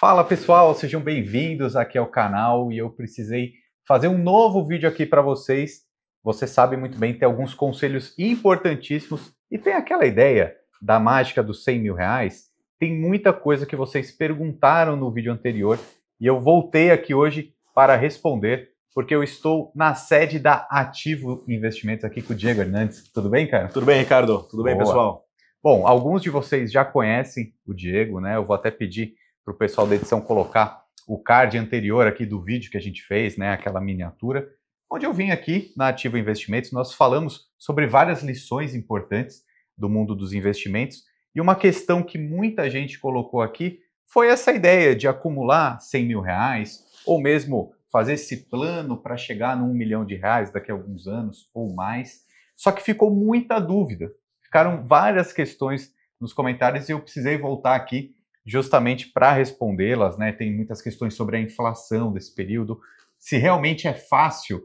Fala pessoal, sejam bem-vindos aqui ao canal e eu precisei fazer um novo vídeo aqui para vocês. Você sabe muito bem, tem alguns conselhos importantíssimos e tem aquela ideia da mágica dos 100 mil reais. Tem muita coisa que vocês perguntaram no vídeo anterior e eu voltei aqui hoje para responder, porque eu estou na sede da Ativo Investimentos aqui com o Diego Hernandes. Tudo bem, cara? Tudo bem, Ricardo? Tudo bem, pessoal? Bom, alguns de vocês já conhecem o Diego, né? Eu vou até pedir para o pessoal da edição colocar o card anterior aqui do vídeo que a gente fez, né? Aquela miniatura, onde eu vim aqui na Ativo Investimentos, nós falamos sobre várias lições importantes do mundo dos investimentos e uma questão que muita gente colocou aqui foi essa ideia de acumular 100 mil reais ou mesmo fazer esse plano para chegar no 1 milhão de reais daqui a alguns anos ou mais. Só que ficou muita dúvida. Ficaram várias questões nos comentários e eu precisei voltar aqui justamente para respondê-las, né? Tem muitas questões sobre a inflação desse período, se realmente é fácil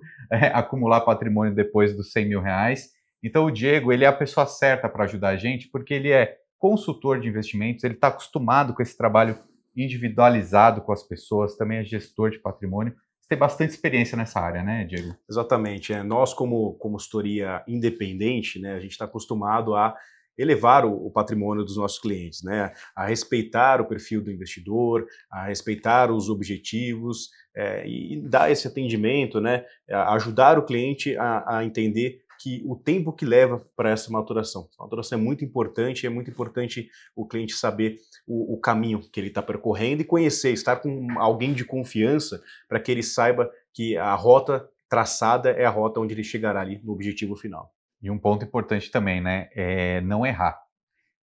acumular patrimônio depois dos 100 mil reais. Então o Diego, ele é a pessoa certa para ajudar a gente, porque ele é consultor de investimentos, ele está acostumado com esse trabalho individualizado com as pessoas, também é gestor de patrimônio. Você tem bastante experiência nessa área, né, Diego? Exatamente. Nós, como consultoria independente, né, a gente está acostumado a elevar o patrimônio dos nossos clientes, né, a respeitar o perfil do investidor, a respeitar os objetivos e dar esse atendimento, né, a ajudar o cliente a entender que o tempo que leva para essa maturação. A maturação é muito importante o cliente saber o caminho que ele está percorrendo e conhecer, estar com alguém de confiança para que ele saiba que a rota traçada é a rota onde ele chegará ali no objetivo final. E um ponto importante também, né, é não errar,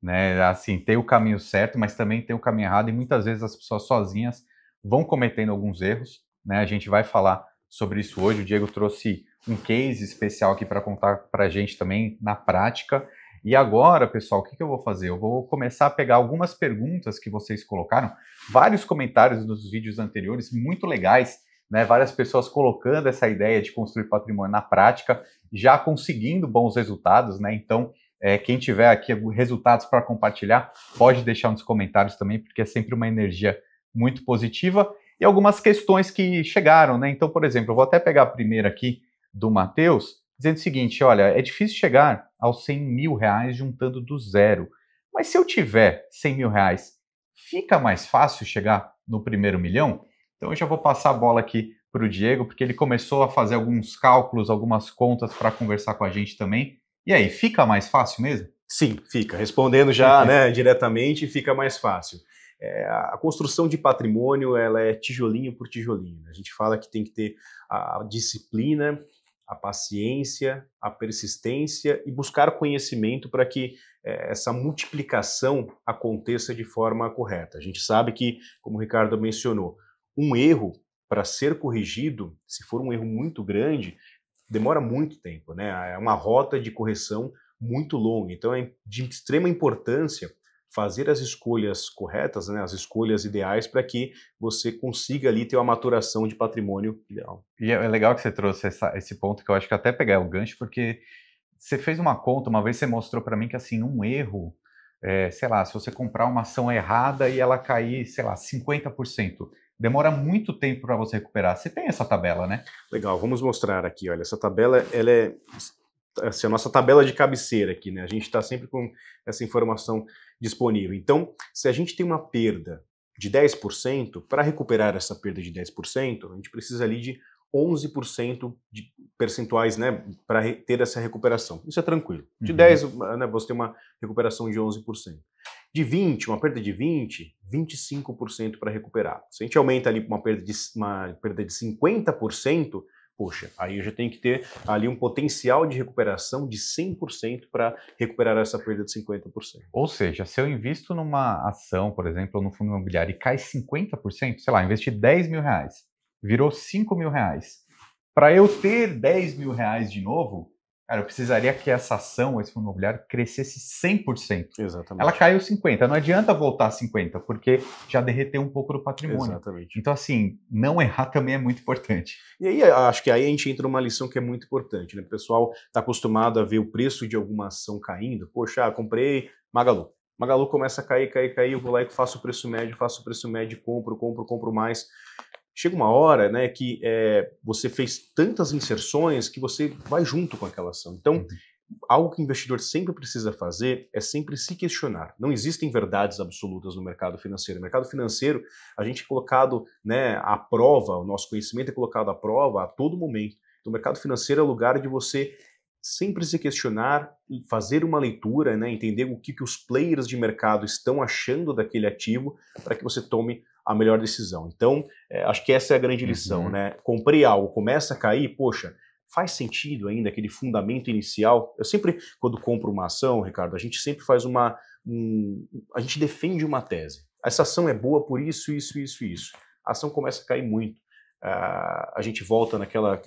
né, assim, tem o caminho certo, mas também tem o caminho errado e muitas vezes as pessoas sozinhas vão cometendo alguns erros, né, a gente vai falar sobre isso hoje, o Diego trouxe um case especial aqui para contar para a gente também na prática. E agora, pessoal, o que eu vou fazer? Eu vou começar a pegar algumas perguntas que vocês colocaram, vários comentários nos vídeos anteriores, muito legais, né? Várias pessoas colocando essa ideia de construir patrimônio na prática, já conseguindo bons resultados, né? Então, quem tiver aqui resultados para compartilhar, pode deixar nos comentários também, porque é sempre uma energia muito positiva. E algumas questões que chegaram, né? Então, por exemplo, eu vou até pegar a primeira aqui do Matheus, dizendo o seguinte: olha, é difícil chegar aos 100 mil reais juntando do zero. Mas se eu tiver 100 mil reais, fica mais fácil chegar no primeiro milhão? Então eu já vou passar a bola aqui para o Diego, porque ele começou a fazer alguns cálculos, algumas contas para conversar com a gente também. E aí, fica mais fácil mesmo? Sim, fica. Respondendo já diretamente, fica mais fácil. A construção de patrimônio, ela é tijolinho por tijolinho. A gente fala que tem que ter a disciplina, a paciência, a persistência e buscar conhecimento para que essa multiplicação aconteça de forma correta. A gente sabe que, como o Ricardo mencionou, um erro, para ser corrigido, se for um erro muito grande, demora muito tempo, né? É uma rota de correção muito longa. Então é de extrema importância fazer as escolhas corretas, né, as escolhas ideais para que você consiga ali ter uma maturação de patrimônio ideal. E é legal que você trouxe esse ponto, que eu acho que até pegar o gancho, porque você fez uma conta, uma vez você mostrou para mim que assim, um erro, sei lá, se você comprar uma ação errada e ela cair, sei lá, 50%, demora muito tempo para você recuperar. Você tem essa tabela, né? Legal, vamos mostrar aqui, olha, essa tabela, ela é assim, a nossa tabela de cabeceira aqui, né? A gente está sempre com essa informação disponível. Então, se a gente tem uma perda de 10%, para recuperar essa perda de 10%, a gente precisa ali de 11% de percentuais, né, para ter essa recuperação. Isso é tranquilo. De 10, né, você tem uma recuperação de 11%. De 20, uma perda de 20, 25% para recuperar. Se a gente aumenta ali uma perda de 50%, poxa, aí eu já tenho que ter ali um potencial de recuperação de 100% para recuperar essa perda de 50%. Ou seja, se eu invisto numa ação, por exemplo, ou no fundo imobiliário e cai 50%, sei lá, investi 10 mil reais, virou 5 mil reais. Para eu ter 10 mil reais de novo, cara, eu precisaria que essa ação, esse fundo imobiliário, crescesse 100%. Exatamente. Ela caiu 50%, não adianta voltar a 50%, porque já derreteu um pouco do patrimônio. Exatamente. Então, assim, não errar também é muito importante. E aí, acho que aí a gente entra numa lição que é muito importante, né? O pessoal está acostumado a ver o preço de alguma ação caindo. Poxa, comprei Magalu. Magalu começa a cair, eu vou lá e faço o preço médio, compro mais. Chega uma hora, né, que você fez tantas inserções que você vai junto com aquela ação. Então, algo que o investidor sempre precisa fazer é sempre se questionar. Não existem verdades absolutas no mercado financeiro. No mercado financeiro, a gente é colocado, né, à prova, o nosso conhecimento é colocado à prova a todo momento. Então, o mercado financeiro é o lugar de você sempre se questionar e fazer uma leitura, né, entender o que os players de mercado estão achando daquele ativo para que você tome a melhor decisão. Então, acho que essa é a grande lição, né? Comprei algo, começa a cair, poxa, faz sentido ainda aquele fundamento inicial? Eu sempre, quando compro uma ação, Ricardo, a gente sempre faz a gente defende uma tese. Essa ação é boa por isso. A ação começa a cair muito. A gente volta naquela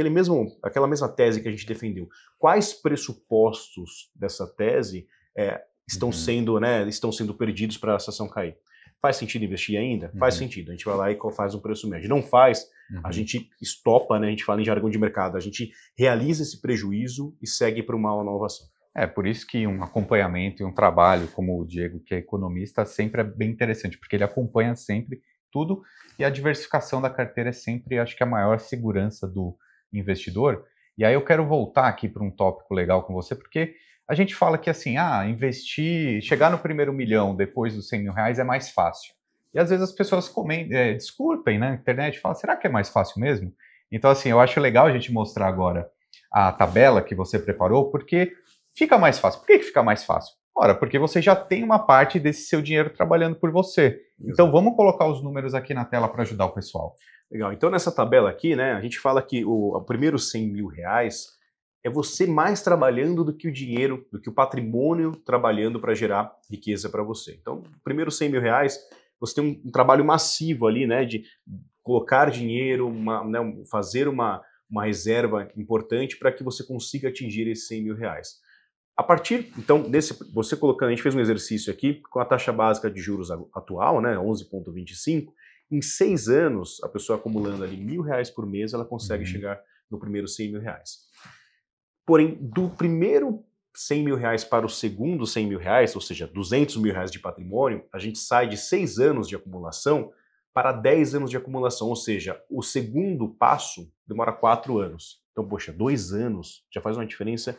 mesma tese que a gente defendeu. Quais pressupostos dessa tese estão sendo perdidos para essa ação cair? Faz sentido investir ainda? Faz sentido. A gente vai lá e faz um preço médio. Não faz, a gente estopa, né? A gente fala em jargão de mercado. A gente realiza esse prejuízo e segue para uma nova ação. Por isso que um acompanhamento e um trabalho como o Diego, que é economista, sempre é bem interessante, porque ele acompanha sempre tudo e a diversificação da carteira é sempre, acho que, a maior segurança do investidor. E aí eu quero voltar aqui para um tópico legal com você, porque a gente fala que assim, investir, chegar no primeiro milhão depois dos 100 mil reais é mais fácil. E às vezes as pessoas discutem na internet, falam, será que é mais fácil mesmo? Então assim, eu acho legal a gente mostrar agora a tabela que você preparou, porque fica mais fácil. Por que fica mais fácil? Ora, porque você já tem uma parte desse seu dinheiro trabalhando por você. Então vamos colocar os números aqui na tela para ajudar o pessoal. Legal, então nessa tabela aqui, né, a gente fala que o primeiro 100 mil reais é você mais trabalhando do que o dinheiro, do que o patrimônio trabalhando para gerar riqueza para você. Então, primeiro 100 mil reais, você tem um trabalho massivo ali, né, de colocar dinheiro, fazer uma reserva importante para que você consiga atingir esses 100 mil reais. A partir, então, você colocando, a gente fez um exercício aqui com a taxa básica de juros atual, né, 11,25, em 6 anos, a pessoa acumulando ali R$1.000 por mês, ela consegue chegar no primeiro 100 mil reais. Porém, do primeiro 100 mil reais para o segundo 100 mil reais, ou seja, 200 mil reais de patrimônio, a gente sai de 6 anos de acumulação para 10 anos de acumulação, ou seja, o segundo passo demora 4 anos. Então, poxa, 2 anos já faz uma diferença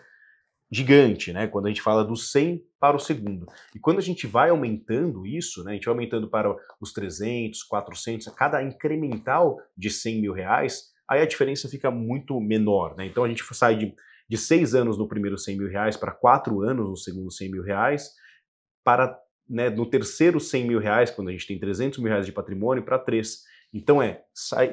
gigante, né? Quando a gente fala do 100 para o segundo. E quando a gente vai aumentando isso, né? A gente vai aumentando para os 300, 400, a cada incremental de 100 mil reais, aí a diferença fica muito menor, né? Então a gente sai de 6 anos no primeiro 100 mil reais para 4 anos no segundo 100 mil reais, para, né, no terceiro 100 mil reais, quando a gente tem 300 mil reais de patrimônio, para 3. Então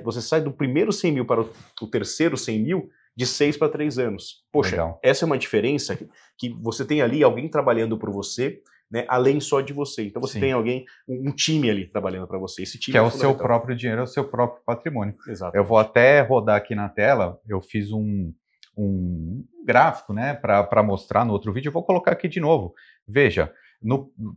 você sai do primeiro 100 mil para o terceiro 100 mil de 6 para 3 anos. Poxa, legal. Essa é uma diferença que você tem ali alguém trabalhando por você, né, além só de você. Então você tem alguém, um time ali trabalhando para você. Esse time que é o seu próprio dinheiro, é o seu próprio patrimônio. Exato. Eu vou até rodar aqui na tela, eu fiz um gráfico, né, para mostrar no outro vídeo, eu vou colocar aqui de novo. Veja,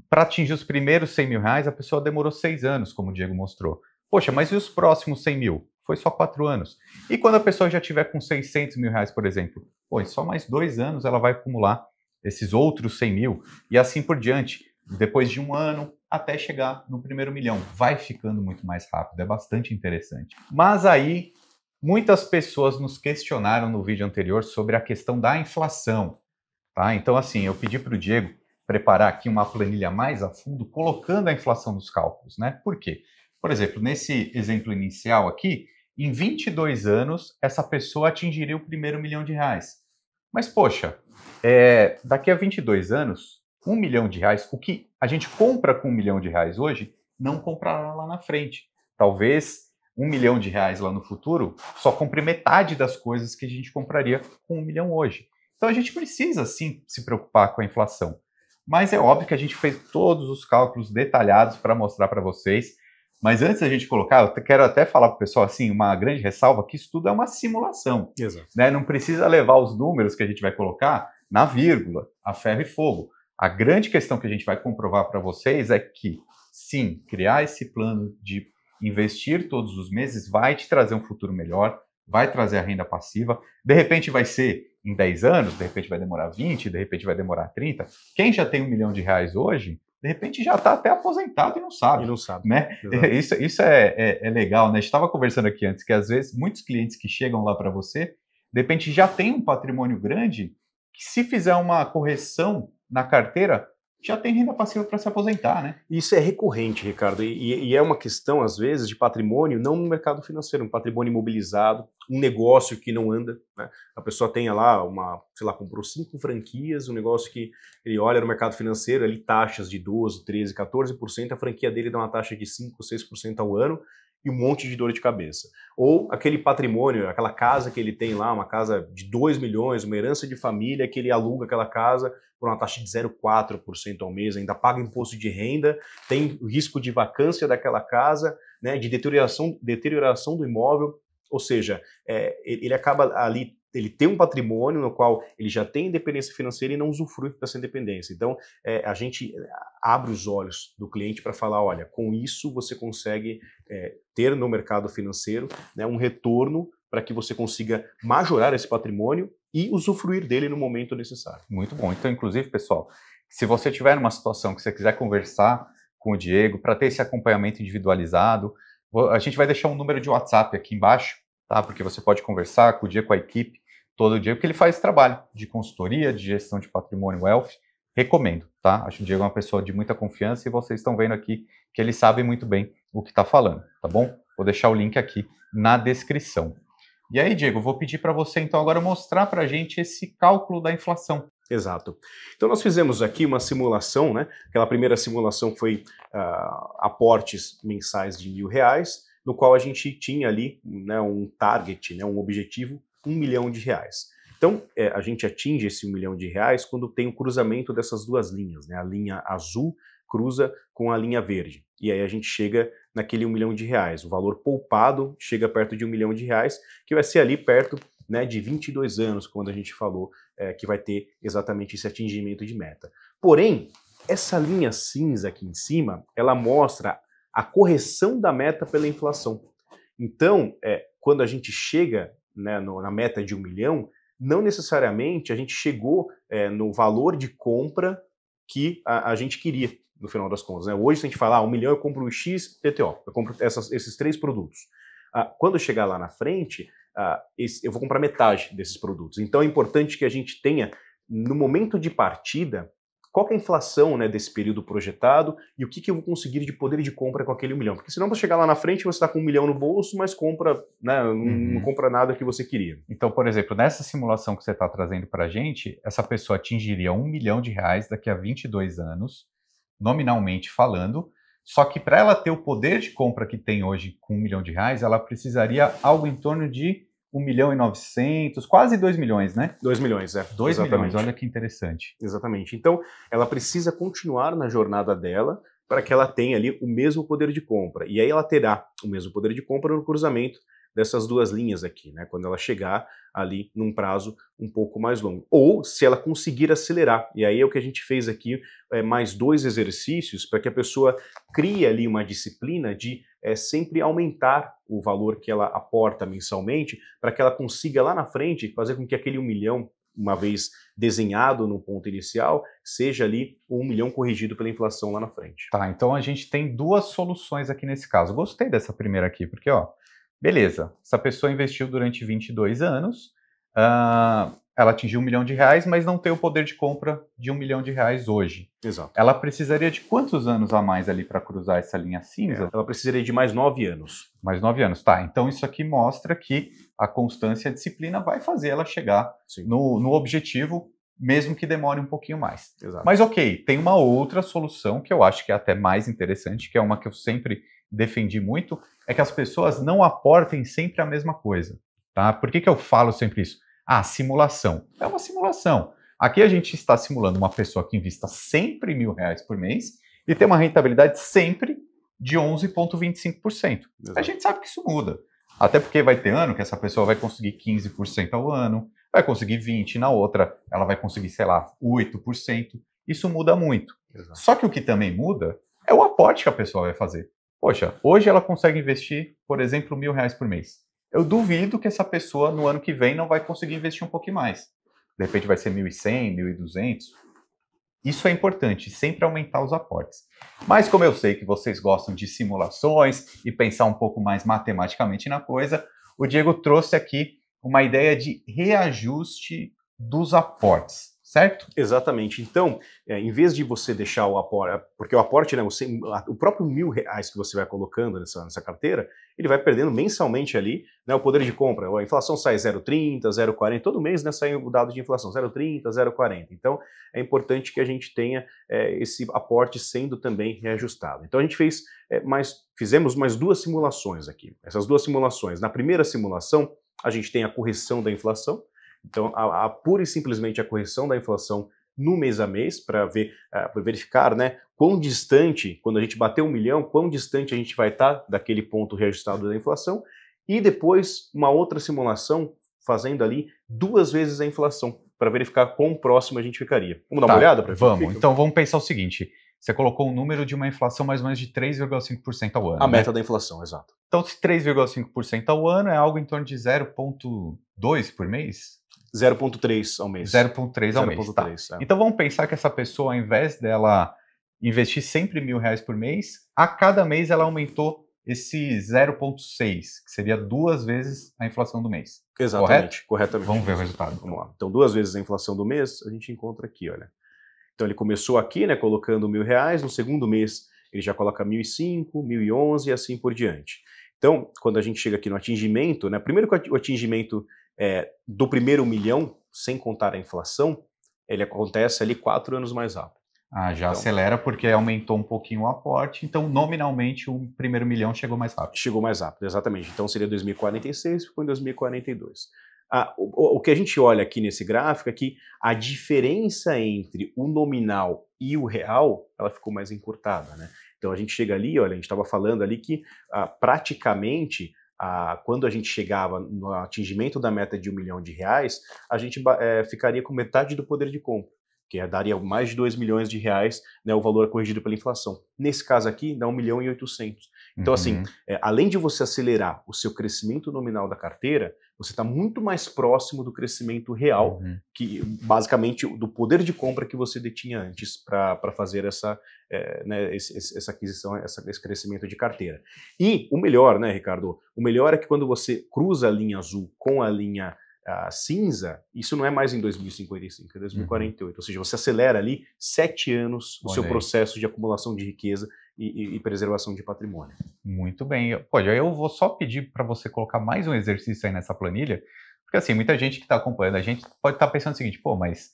para atingir os primeiros 100 mil reais, a pessoa demorou 6 anos, como o Diego mostrou. Poxa, mas e os próximos 100 mil? Foi só 4 anos. E quando a pessoa já tiver com 600 mil reais, por exemplo? Pô, em só mais 2 anos ela vai acumular esses outros 100 mil e assim por diante, depois de 1 ano até chegar no primeiro milhão. Vai ficando muito mais rápido, é bastante interessante. Mas aí, muitas pessoas nos questionaram no vídeo anterior sobre a questão da inflação. Tá? Então, assim, eu pedi para o Diego preparar aqui uma planilha mais a fundo, colocando a inflação nos cálculos, né? Por quê? Por exemplo, nesse exemplo inicial aqui, em 22 anos, essa pessoa atingiria o primeiro milhão de reais. Mas, poxa, daqui a 22 anos, 1 milhão de reais, o que a gente compra com 1 milhão de reais hoje, não comprará lá na frente. Talvez 1 milhão de reais lá no futuro só compre metade das coisas que a gente compraria com 1 milhão hoje. Então a gente precisa sim se preocupar com a inflação. Mas é óbvio que a gente fez todos os cálculos detalhados para mostrar para vocês. Mas antes da gente colocar, eu quero até falar para o pessoal assim, uma grande ressalva, que isso tudo é uma simulação. Exato. Né? Não precisa levar os números que a gente vai colocar na vírgula, a ferro e fogo. A grande questão que a gente vai comprovar para vocês é que, sim, criar esse plano de investir todos os meses vai te trazer um futuro melhor, vai trazer a renda passiva. De repente vai ser em 10 anos, de repente vai demorar 20, de repente vai demorar 30. Quem já tem 1 milhão de reais hoje, de repente já está até aposentado e não sabe. E não sabe. Né? Isso é legal, né? A gente estava conversando aqui antes, que às vezes muitos clientes que chegam lá para você, de repente já tem um patrimônio grande, que se fizer uma correção na carteira, já tem renda passiva para se aposentar, né? Isso é recorrente, Ricardo, e é uma questão, às vezes, de patrimônio, não no mercado financeiro, um patrimônio imobilizado, um negócio que não anda, né? A pessoa tem lá comprou 5 franquias, um negócio que ele olha no mercado financeiro, ali taxas de 12, 13, 14%, a franquia dele dá uma taxa de 5, 6% ao ano, e um monte de dor de cabeça. Ou aquele patrimônio, aquela casa que ele tem lá, uma casa de 2 milhões, uma herança de família, que ele aluga aquela casa por uma taxa de 0,4% ao mês, ainda paga imposto de renda, tem o risco de vacância daquela casa, né, de deterioração do imóvel, ou seja, ele acaba ali, ele tem um patrimônio no qual ele já tem independência financeira e não usufrui dessa independência. Então, a gente abre os olhos do cliente para falar, olha, com isso você consegue ter no mercado financeiro, né, um retorno para que você consiga majorar esse patrimônio e usufruir dele no momento necessário. Muito bom. Então, inclusive, pessoal, se você tiver numa situação que você quiser conversar com o Diego para ter esse acompanhamento individualizado, a gente vai deixar um número de WhatsApp aqui embaixo, tá? Porque você pode conversar com o Diego, com a equipe, todo dia, porque ele faz esse trabalho de consultoria, de gestão de patrimônio wealth. Recomendo, tá? Acho que o Diego é uma pessoa de muita confiança e vocês estão vendo aqui que ele sabe muito bem o que está falando, tá bom? Vou deixar o link aqui na descrição. E aí, Diego, vou pedir para você, então, agora mostrar para a gente esse cálculo da inflação. Exato. Então, nós fizemos aqui uma simulação, né? Aquela primeira simulação foi aportes mensais de R$1.000, no qual a gente tinha ali, né, um target, né, um objetivo, R$1 milhão. Então, a gente atinge esse R$1 milhão quando tem o cruzamento dessas duas linhas, né? A linha azul cruza com a linha verde. E aí a gente chega naquele R$1 milhão. O valor poupado chega perto de R$1 milhão, que vai ser ali perto, né, de 22 anos, quando a gente falou que vai ter exatamente esse atingimento de meta. Porém, essa linha cinza aqui em cima, ela mostra a correção da meta pela inflação. Então, quando a gente chega, né, na meta de R$1 milhão, não necessariamente a gente chegou no valor de compra que a gente queria, no final das contas. Né? Hoje, se a gente falar R$1 milhão, eu compro um X PTO, eu compro esses 3 produtos. Quando eu chegar lá na frente, eu vou comprar metade desses produtos. Então é importante que a gente tenha, no momento de partida, qual que é a inflação, né, desse período projetado e o que eu vou conseguir de poder de compra com aquele R$1 milhão. Porque senão, para chegar lá na frente, você está com R$1 milhão no bolso, mas compra, né, não compra nada que você queria. Então, por exemplo, nessa simulação que você está trazendo para a gente, essa pessoa atingiria R$1 milhão daqui a 22 anos, nominalmente falando, só que para ela ter o poder de compra que tem hoje com R$1 milhão, ela precisaria algo em torno de 1.900.000, quase 2 milhões, né? 2 milhões, 2 milhões, olha que interessante. Exatamente. Então, ela precisa continuar na jornada dela para que ela tenha ali o mesmo poder de compra. E aí ela terá o mesmo poder de compra no cruzamento dessas duas linhas aqui, né? Quando ela chegar ali num prazo um pouco mais longo. Ou se ela conseguir acelerar. E aí é o que a gente fez aqui, mais 2 exercícios para que a pessoa crie ali uma disciplina de sempre aumentar o valor que ela aporta mensalmente para que ela consiga lá na frente fazer com que aquele 1 milhão, uma vez desenhado no ponto inicial, seja ali o 1 milhão corrigido pela inflação lá na frente. Tá, então a gente tem 2 soluções aqui nesse caso. Gostei dessa primeira aqui, porque, ó, beleza, essa pessoa investiu durante 22 anos, ela atingiu R$1 milhão, mas não tem o poder de compra de R$1 milhão hoje. Exato. Ela precisaria de quantos anos a mais ali para cruzar essa linha cinza? Ela precisaria de mais 9 anos. Mais 9 anos, tá. Então isso aqui mostra que a constância e a disciplina vai fazer ela chegar no objetivo, mesmo que demore um pouquinho mais. Exato. Mas ok, tem uma outra solução que eu acho que é até mais interessante, que é uma que eu sempre defendi muito, é que as pessoas não aportem sempre a mesma coisa. Tá? Por que eu falo sempre isso? Simulação. É uma simulação. Aqui a gente está simulando uma pessoa que invista sempre R$1.000 por mês e tem uma rentabilidade sempre de 11,25%. A gente sabe que isso muda. Até porque vai ter ano que essa pessoa vai conseguir 15% ao ano, vai conseguir 20%, na outra ela vai conseguir, sei lá, 8%. Isso muda muito. Exato. Só que o que também muda é o aporte que a pessoa vai fazer. Poxa, hoje ela consegue investir, por exemplo, R$1.000 por mês. Eu duvido que essa pessoa, no ano que vem, não vai conseguir investir um pouquinho mais. De repente vai ser 1.100, 1.200. Isso é importante, sempre aumentar os aportes. Mas como eu sei que vocês gostam de simulações e pensar um pouco mais matematicamente na coisa, o Diego trouxe aqui uma ideia de reajuste dos aportes, certo? Exatamente. Então, em vez de você deixar o aporte, porque o aporte, né, o próprio R$ 1.000 que você vai colocando nessa carteira, ele vai perdendo mensalmente ali, né, o poder de compra. A inflação sai 0,30, 0,40, todo mês, né, sai o dado de inflação, 0,30, 0,40. Então, é importante que a gente tenha esse aporte sendo também reajustado. Então, a gente fizemos mais 2 simulações aqui. Essas 2 simulações, na primeira simulação, a gente tem a correção da inflação. Então, pura e simplesmente a correção da inflação no mês a mês, para verificar, né, quão distante, quando a gente bater 1 milhão, quão distante a gente vai estar daquele ponto reajustado da inflação, e depois uma outra simulação fazendo ali 2 vezes a inflação, para verificar quão próximo a gente ficaria. Vamos dar uma olhada para ver? Vamos. Então vamos pensar o seguinte, você colocou um número de uma inflação mais ou menos de 3,5% ao ano, A né? meta da inflação, exato. Então se 3,5% ao ano é algo em torno de 0,2 por mês? 0,3 ao mês. 0,3 ao mês, tá. Então vamos pensar que essa pessoa, ao invés dela investir sempre R$ 1.000 por mês, a cada mês ela aumentou esse 0,6, que seria 2 vezes a inflação do mês. Exatamente, corretamente. Vamos ver o resultado. Vamos lá. Então, 2 vezes a inflação do mês, a gente encontra aqui, olha. Então, ele começou aqui, né, colocando R$ 1.000, no segundo mês ele já coloca 1.005, 1.011 e assim por diante. Então, quando a gente chega aqui no atingimento, né, primeiro que o atingimento do primeiro milhão, sem contar a inflação, ele acontece ali 4 anos mais rápido. Já acelera porque aumentou um pouquinho o aporte, então nominalmente o primeiro milhão chegou mais rápido. Chegou mais rápido, exatamente. Então seria 2046, ficou em 2042. O que a gente olha aqui nesse gráfico é que a diferença entre o nominal e o real, ela ficou mais encurtada, né? Então a gente chega ali, olha, a gente estava falando ali que praticamente quando a gente chegava no atingimento da meta de R$ 1 milhão, a gente ficaria com metade do poder de compra, que daria mais de R$ 2 milhões, né, o valor corrigido pela inflação. Nesse caso aqui, dá 1.800.000. Então, assim, além de você acelerar o seu crescimento nominal da carteira, você está muito mais próximo do crescimento real, que basicamente do poder de compra que você detinha antes para fazer essa aquisição, esse crescimento de carteira. E o melhor, né, Ricardo? O melhor é que quando você cruza a linha azul com a linha cinza, isso não é mais em 2055, é 2048. Ou seja, você acelera ali 7 anos o seu processo de acumulação de riqueza e preservação de patrimônio. Muito bem. Pô, eu vou só pedir para você colocar mais um exercício aí nessa planilha, porque assim, muita gente que está acompanhando a gente pode estar pensando o seguinte, pô, mas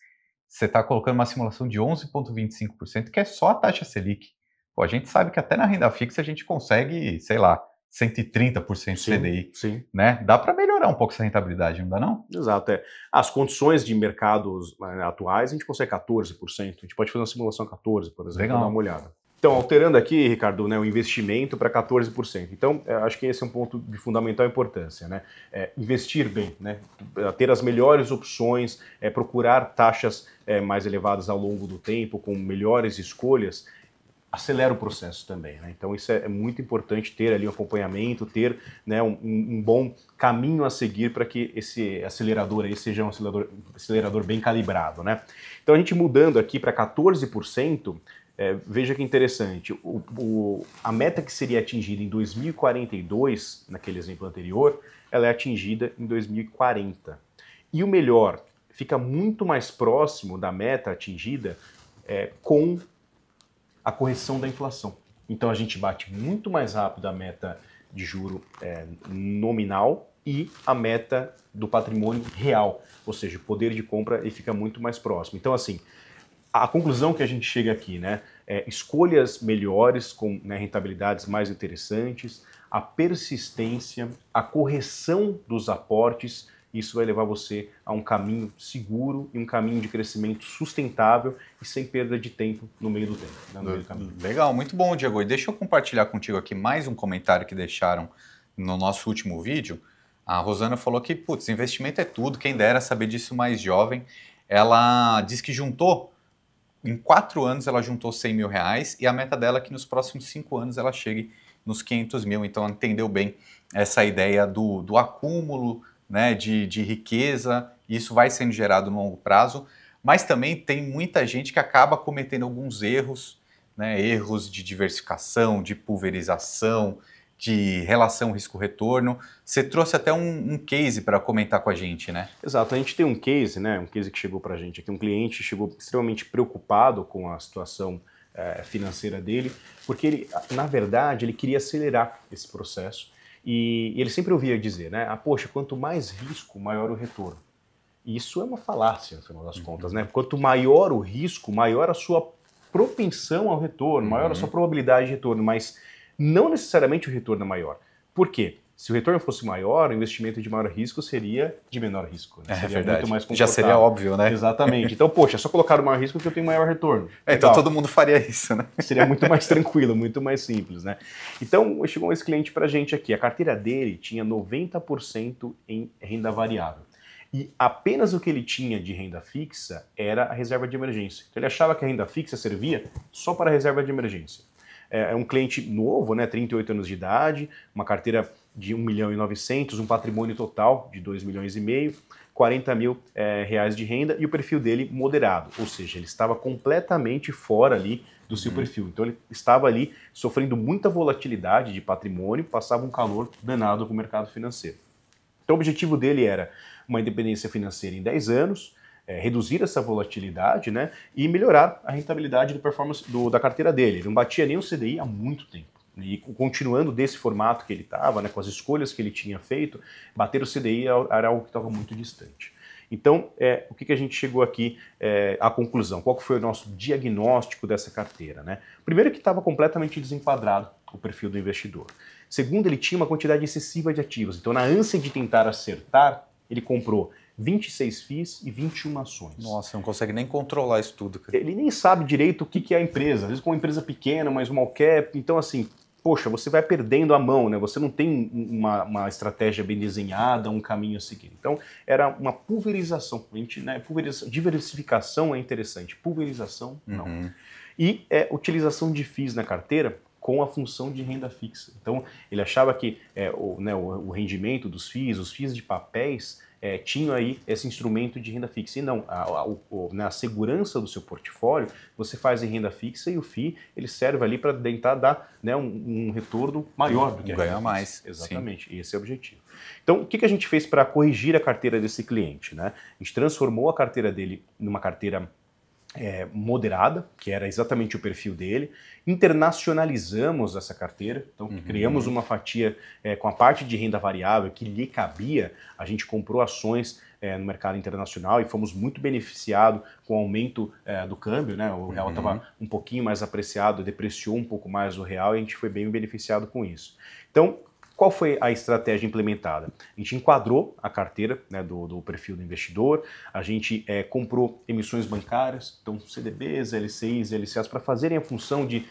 você está colocando uma simulação de 11,25%, que é só a taxa Selic. Pô, a gente sabe que até na renda fixa a gente consegue, sei lá, 130% CDI, sim. Né? Dá para melhorar um pouco essa rentabilidade, não dá não? Exato. As condições de mercados atuais, a gente consegue 14%. A gente pode fazer uma simulação 14%, por exemplo, para dar uma olhada. Então, alterando aqui, Ricardo, né, o investimento para 14%. Então, acho que esse é um ponto de fundamental importância, né? Investir bem, né? Ter as melhores opções, procurar taxas mais elevadas ao longo do tempo, com melhores escolhas, acelera o processo também, né? Então isso é muito importante, ter ali um acompanhamento, ter, né, um bom caminho a seguir para que esse acelerador aí seja um acelerador bem calibrado, né? Então a gente mudando aqui para 14%, veja que interessante, a meta que seria atingida em 2042, naquele exemplo anterior, ela é atingida em 2040. E o melhor, fica muito mais próximo da meta atingida com a correção da inflação. Então a gente bate muito mais rápido a meta de juro nominal e a meta do patrimônio real, ou seja, o poder de compra ele fica muito mais próximo. Então assim, a conclusão que a gente chega aqui, né, escolhas melhores com, né, rentabilidades mais interessantes, a persistência, a correção dos aportes. Isso vai levar você a um caminho seguro e um caminho de crescimento sustentável e sem perda de tempo no meio do tempo, né, no meio do caminho. Legal, muito bom, Diego. E deixa eu compartilhar contigo aqui mais um comentário que deixaram no nosso último vídeo. A Rosana falou que, putz, investimento é tudo, quem dera saber disso mais jovem. Ela diz que em 4 anos ela juntou R$100 mil e a meta dela é que nos próximos 5 anos ela chegue nos 500 mil. Então ela entendeu bem essa ideia do acúmulo, né, de riqueza, isso vai sendo gerado no longo prazo, Mas também tem muita gente que acaba cometendo alguns erros, né? Erros de diversificação, de pulverização, de relação risco-retorno. Você trouxe até um case para comentar com a gente, né? Exato, a gente tem um case, né? Um case que chegou para a gente aqui, um cliente chegou extremamente preocupado com a situação financeira dele, porque ele, na verdade, ele queria acelerar esse processo e ele sempre ouvia dizer, né? Ah, poxa, quanto mais risco, maior o retorno. E isso é uma falácia, no final das contas, né? Quanto maior o risco, maior a sua propensão ao retorno, maior a sua probabilidade de retorno, mas não necessariamente o retorno é maior. Por quê? Se o retorno fosse maior, o investimento de maior risco seria de menor risco. Né? Seria verdade. Muito mais Já seria óbvio, né? Exatamente. Então, poxa, é só colocar o maior risco que eu tenho maior retorno. Então todo mundo faria isso, né? Seria muito mais tranquilo, muito mais simples, né? Então, chegou esse cliente pra gente aqui. A carteira dele tinha 90% em renda variável. E apenas o que ele tinha de renda fixa era a reserva de emergência. Então, ele achava que a renda fixa servia só para a reserva de emergência. É um cliente novo, né, 38 anos de idade, uma carteira de 1.900.000, um patrimônio total de 2,5 milhões, 40 mil reais de renda e o perfil dele moderado, ou seja, ele estava completamente fora ali do seu perfil. Então ele estava ali sofrendo muita volatilidade de patrimônio, passava um calor danado com o mercado financeiro. Então o objetivo dele era uma independência financeira em 10 anos, reduzir essa volatilidade, né, e melhorar a rentabilidade da performance da carteira dele. Ele não batia nem o CDI há muito tempo. E continuando desse formato que ele estava, né, com as escolhas que ele tinha feito, bater o CDI era algo que estava muito distante. Então, o que a gente chegou aqui à conclusão? Qual foi o nosso diagnóstico dessa carteira? Né? Primeiro que estava completamente desenquadrado o perfil do investidor. Segundo, ele tinha uma quantidade excessiva de ativos. Então, na ânsia de tentar acertar, ele comprou 26 FIIs e 21 ações. Nossa, não consegue nem controlar isso tudo. Cara. Ele nem sabe direito o que é a empresa. Às vezes com uma empresa pequena, mas small cap. Então, assim, poxa, você vai perdendo a mão, né? Você não tem uma estratégia bem desenhada, um caminho a seguir. Então, era uma pulverização. A gente, né, diversificação é interessante, pulverização, não. E utilização de FIIs na carteira com a função de renda fixa. Então, ele achava que o rendimento dos FIIs, os FIIs de papéis, tinham aí esse instrumento de renda fixa. E não, na segurança do seu portfólio, você faz em renda fixa e o FII ele serve ali para tentar dar, né, um retorno maior do que a renda fixa. Mais. Exatamente, sim. Esse é o objetivo. Então, o que a gente fez para corrigir a carteira desse cliente? Né? A gente transformou a carteira dele numa carteira moderada, que era exatamente o perfil dele, internacionalizamos essa carteira, então criamos uma fatia com a parte de renda variável que lhe cabia, a gente comprou ações no mercado internacional e fomos muito beneficiados com o aumento do câmbio, né? O real estava um pouquinho mais apreciado, depreciou um pouco mais o real e a gente foi bem beneficiado com isso. Então, qual foi a estratégia implementada? A gente enquadrou a carteira, né, do perfil do investidor, a gente comprou emissões bancárias, então CDBs, LCIs, LCAs, para fazerem a função de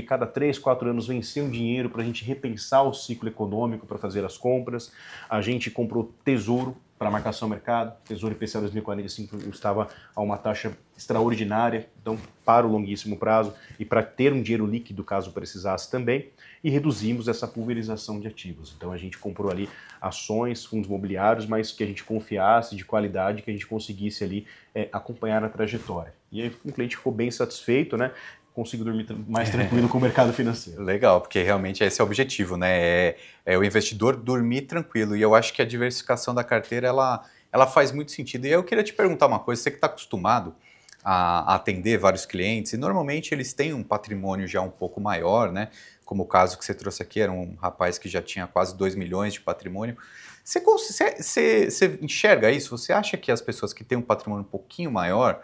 cada 3, 4 anos vencer um dinheiro para a gente repensar o ciclo econômico para fazer as compras. A gente comprou tesouro para marcação ao mercado, Tesouro IPCA 2045 estava a uma taxa extraordinária, então para o longuíssimo prazo e para ter um dinheiro líquido caso precisasse também, e reduzimos essa pulverização de ativos. Então a gente comprou ali ações, fundos imobiliários, mas que a gente confiasse, de qualidade, que a gente conseguisse ali acompanhar a trajetória. E aí o cliente ficou bem satisfeito, né? Consigo dormir mais tranquilo com o mercado financeiro. Legal, porque realmente esse é o objetivo, né? É o investidor dormir tranquilo. E eu acho que a diversificação da carteira, ela faz muito sentido. E eu queria te perguntar uma coisa, você que está acostumado a atender vários clientes, e normalmente eles têm um patrimônio já um pouco maior, né? Como o caso que você trouxe aqui, era um rapaz que já tinha quase 2 milhões de patrimônio. Você enxerga isso? Você acha que as pessoas que têm um patrimônio um pouquinho maior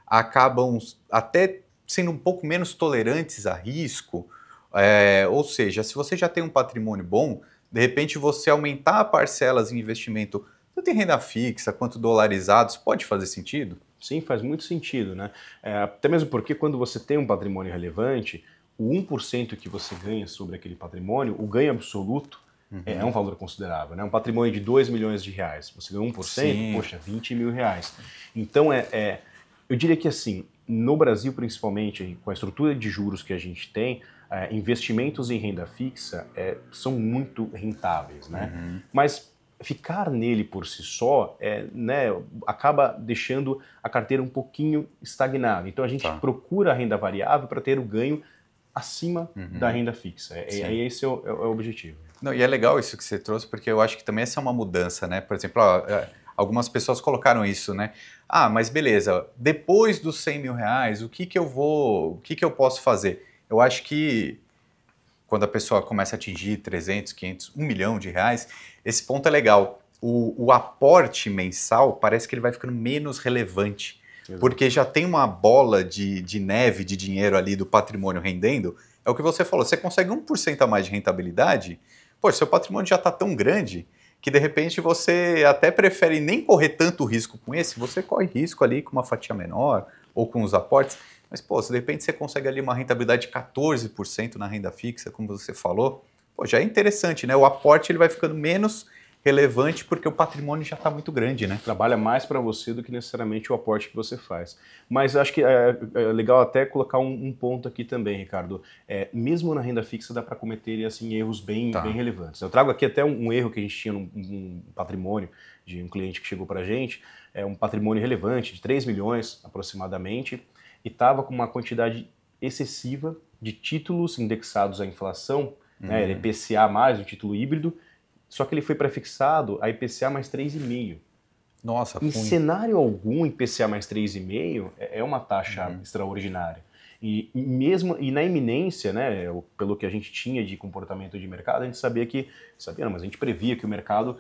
acabam até sendo um pouco menos tolerantes a risco? Ou seja, se você já tem um patrimônio bom, de repente você aumentar parcelas em investimento, tanto em renda fixa quanto dolarizados, pode fazer sentido? Sim, faz muito sentido, né? Até mesmo porque quando você tem um patrimônio relevante, o 1% que você ganha sobre aquele patrimônio, o ganho absoluto, é um valor considerável, né? Um patrimônio de 2 milhões de reais, você ganha 1%, sim, poxa, 20 mil reais. Então, eu diria que assim, no Brasil principalmente, com a estrutura de juros que a gente tem, investimentos em renda fixa são muito rentáveis, né? Mas ficar nele por si só né, acaba deixando a carteira um pouquinho estagnada. Então a gente procura a renda variável para ter o ganho acima da renda fixa. Esse é o objetivo. Não, e é legal isso que você trouxe, porque eu acho que também essa é uma mudança, né? Por exemplo, algumas pessoas colocaram isso, né? Ah, mas beleza, depois dos 100 mil reais, o que que eu posso fazer? Eu acho que quando a pessoa começa a atingir 300, 500, 1 milhão de reais, esse ponto é legal. O aporte mensal parece que ele vai ficando menos relevante, porque já tem uma bola de neve de dinheiro ali do patrimônio rendendo. É o que você falou, você consegue 1% a mais de rentabilidade, pô, seu patrimônio já está tão grande que de repente você até prefere nem correr tanto risco com esse, você corre risco ali com uma fatia menor ou com os aportes, mas pô, se de repente você consegue ali uma rentabilidade de 14% na renda fixa, como você falou, pô, já é interessante, né? O aporte ele vai ficando menos relevante porque o patrimônio já está muito grande, né? Trabalha mais para você do que necessariamente o aporte que você faz. Mas acho que é legal até colocar um ponto aqui também, Ricardo. Mesmo na renda fixa dá para cometer assim, erros bem relevantes. Eu trago aqui até um erro que a gente tinha num patrimônio de um cliente que chegou para a gente, um patrimônio relevante de 3 milhões aproximadamente, e estava com uma quantidade excessiva de títulos indexados à inflação, né, IPCA mais, um título híbrido, só que ele foi prefixado a IPCA mais 3,5. Nossa, em cenário algum, IPCA mais 3,5 é uma taxa extraordinária. E na iminência, né, pelo que a gente tinha de comportamento de mercado, a gente sabia não, mas a gente previa que o mercado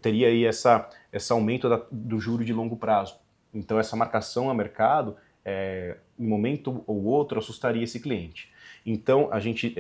teria aí esse aumento do juro de longo prazo. Então essa marcação a mercado, em um momento ou outro, assustaria esse cliente. Então a gente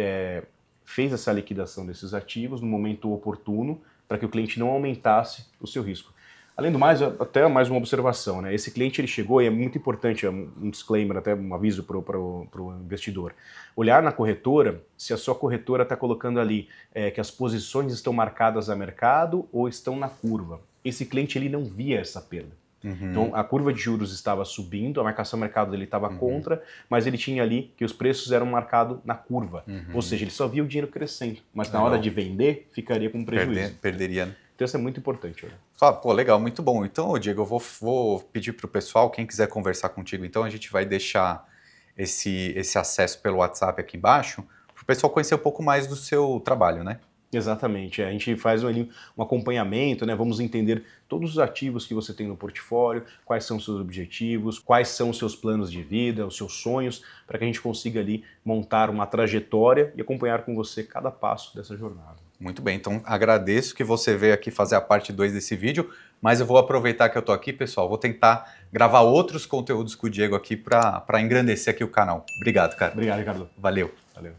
fez essa liquidação desses ativos no momento oportuno para que o cliente não aumentasse o seu risco. Além do mais, até mais uma observação, né? Esse cliente ele chegou, e é muito importante, um disclaimer, até um aviso para o investidor, olhar na corretora se a sua corretora está colocando ali que as posições estão marcadas a mercado ou estão na curva. Esse cliente ele não via essa perda. Então a curva de juros estava subindo, a marcação mercado dele estava contra, mas ele tinha ali que os preços eram marcados na curva. Ou seja, ele só via o dinheiro crescendo, mas na hora de vender ficaria com prejuízo. Perderia, né? Então isso é muito importante. Olha. Pô, legal, muito bom. Então, Diego, eu vou pedir para o pessoal, quem quiser conversar contigo, então a gente vai deixar esse acesso pelo WhatsApp aqui embaixo, para o pessoal conhecer um pouco mais do seu trabalho, né? Exatamente, a gente faz um acompanhamento, né? Vamos entender todos os ativos que você tem no portfólio, quais são os seus objetivos, quais são os seus planos de vida, os seus sonhos, para que a gente consiga ali montar uma trajetória e acompanhar com você cada passo dessa jornada. Muito bem, então agradeço que você veio aqui fazer a parte 2 desse vídeo, mas eu vou aproveitar que eu tô aqui, pessoal, vou tentar gravar outros conteúdos com o Diego aqui para engrandecer aqui o canal. Obrigado, cara. Obrigado, Ricardo. Valeu. Valeu.